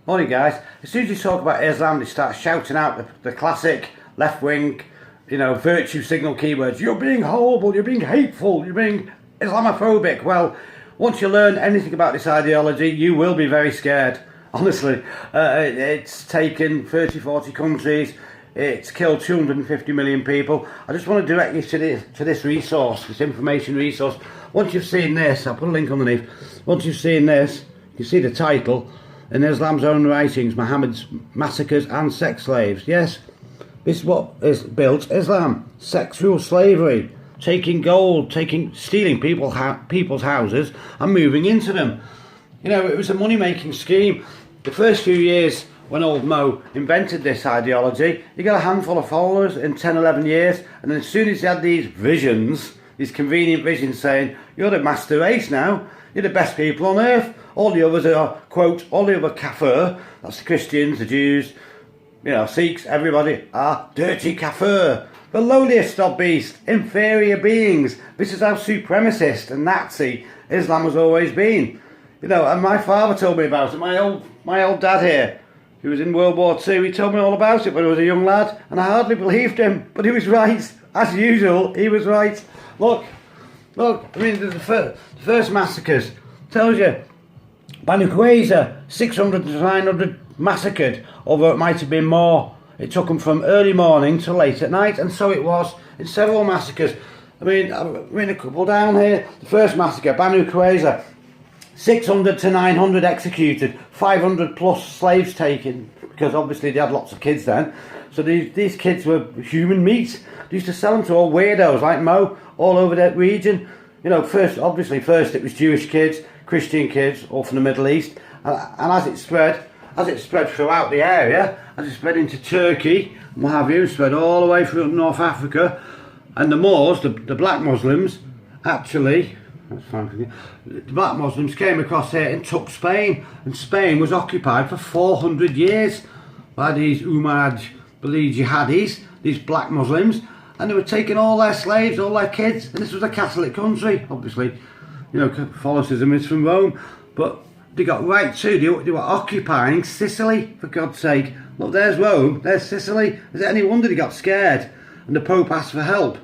Morning guys. As soon as you talk about Islam, they start shouting out the classic left-wing, virtue signal keywords. You're being horrible, you're being hateful, you're being Islamophobic. Well, once you learn anything about this ideology, you will be very scared. Honestly, it's taken 30-40 countries. It's killed 250 million people. I just want to direct you to this resource, this information resource. Once you've seen this, I'll put a link underneath. Once you've seen this, you see the title. In Islam's own writings, Muhammad's massacres and sex slaves. Yes, this is what is built Islam. Sexual slavery, taking gold, stealing people's houses and moving into them. It was a money-making scheme. The first few years when old Mo invented this ideology, he got a handful of followers in 10, 11 years, and then as soon as he had these visions, these convenient visions saying, you're the master race now, you're the best people on earth, all the others are, quote, all the other kafir, that's the Christians, the Jews, Sikhs, everybody are dirty kafir, the lowliest of beasts, inferior beings. This is how supremacist and Nazi Islam has always been. And my father told me about it, my old dad here, who was in World War II, he told me all about it when I was a young lad, and I hardly believed him, but he was right. As usual, he was right. Look, I mean, the first massacres tells you, Banu Qurayza, 600 to 900 massacred, although it might have been more. It took them from early morning to late at night, and so it was in several massacres. I mean a couple down here. The first massacre, Banu Qurayza, 600 to 900 executed, 500 plus slaves taken, because obviously they had lots of kids then. So these kids were human meat. They used to sell them to all weirdos like Mo all over that region. First it was Jewish kids, Christian kids, all from the Middle East, and as it spread throughout the area, as it spread into Turkey, and what have you, spread all the way through North Africa, and the Moors, the black Muslims, actually, the black Muslims came across here and took Spain, and Spain was occupied for 400 years by these jihadis, these black Muslims, and they were taking all their slaves, all their kids, and this was a Catholic country, obviously, Catholicism is from Rome, but they got right too, they were occupying Sicily, for God's sake. Look, there's Rome, there's Sicily. Is it any wonder they got scared? And the Pope asked for help.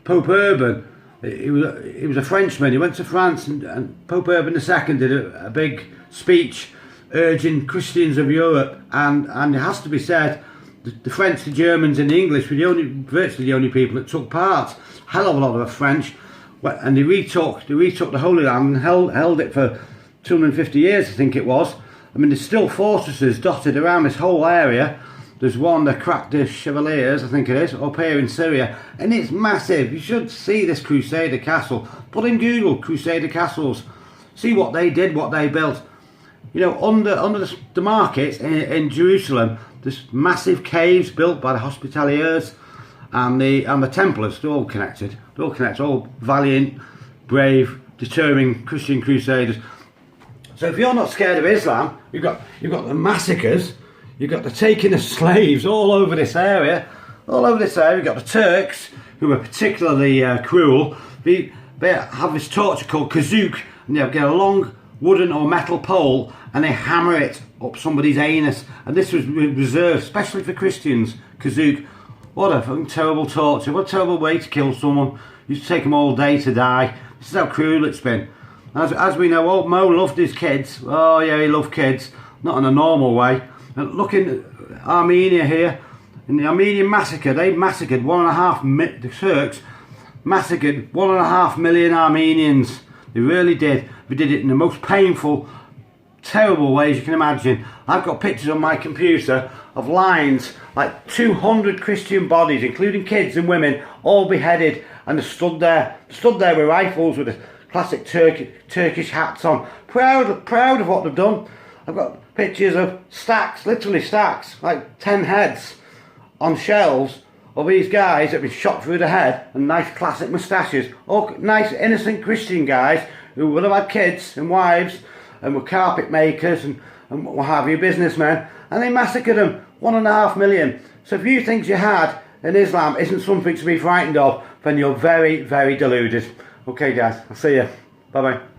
Pope Urban, he was a Frenchman, he went to France, and Pope Urban II did a big speech urging Christians of Europe, and it has to be said, the French, the Germans and the English were virtually the only people that took part. Hell of a lot of the French, and they retook the Holy Land and held it for 250 years, I think it was. I mean, there's still fortresses dotted around this whole area. There's one, the Crac des Chevaliers, I think it is, up here in Syria, and it's massive. You should see this Crusader castle. Put in Google Crusader castles. See what they did, what they built. Under the markets in Jerusalem, there's massive caves built by the Hospitaliers and the Templars. They're all connected. All valiant, brave, determined Christian crusaders. So if you're not scared of Islam, you've got the massacres, you've got the taking of slaves all over this area. You've got the Turks, who are particularly cruel. They have this torture called kazook, and they get a long wooden or metal pole and they hammer it up somebody's anus, and this was reserved especially for Christians. Kazook, what a fucking terrible torture, what a terrible way to kill someone. You used to take them all day to die. This is how cruel it's been. As we know, old Mo loved his kids. Oh yeah, he loved kids, not in a normal way. And look in Armenia here, in the Armenian massacre, they massacred the Turks massacred 1.5 million Armenians. They really did. They did it in the most painful, terrible ways you can imagine. I've got pictures on my computer of lines, like 200 Christian bodies, including kids and women, all beheaded, and they stood there with rifles with the classic Turkish hats on, proud of what they've done. I've got pictures of stacks, literally stacks, like 10 heads on shelves of these guys that have been shot through the head, and nice classic moustaches, all nice innocent Christian guys who would have had kids and wives and were carpet makers and what have you, businessmen, and they massacred them, 1.5 million. So if you think jihad in Islam isn't something to be frightened of, then you're very, very deluded. Okay guys, I'll see you. Bye bye.